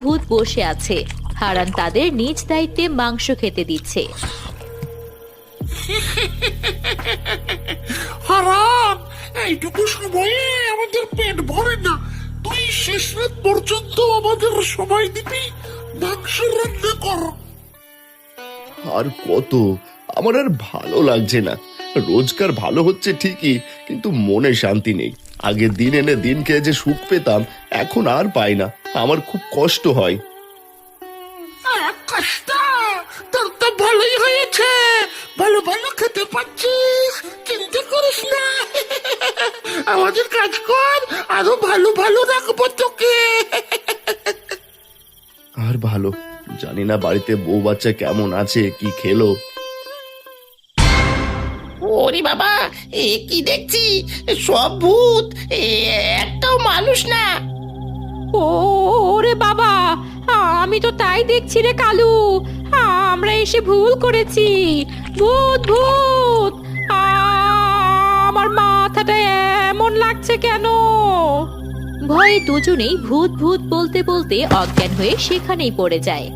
ভূত বসে আছে। হারান তাদের নিজ দায়িত্বে মাংস খেতে দিচ্ছে। হারান, এইটুকু সময়ে আমাদের পেট ভরে না। তুই শেষ রাত পর্যন্ত আমাদের সময় দিবি, মাংস রান্না কর। আর কত, আমার আর ভালো লাগছে না। রোজগার ভালো হচ্ছে ঠিকই, কিন্তু মনে শান্তি নেই। আগে দিন এনে দিন খেয়ে যে সুখ পেতাম, এখন আর পাই না। আমার খুব কষ্ট হয়। কষ্ট তোর তো ভালোই হয়েছে, ভালো ভালো খেতে পাচ্ছিস, চিন্তা করিস না। আমাদের কাজ কর, আরো ভালো ভালো রাখবো তোকে। আর ভালো, জানি না বাড়িতে বউ বাচ্চা কেমন আছে, কি খেলো। ওরে বাবা, এ কি দেখছি, সব ভূত, একটাও মানুষ না। ওরে বাবা, আমি তো তাই দেখছি রে কালু। আমরা এসে ভুল করেছি। ভূত ভূত, আমার মাথাটা এমন লাগছে কেন? ভয়ে দুজনেই ভূত ভূত বলতে বলতে অজ্ঞান হয়ে সেখানেই পড়ে যায়।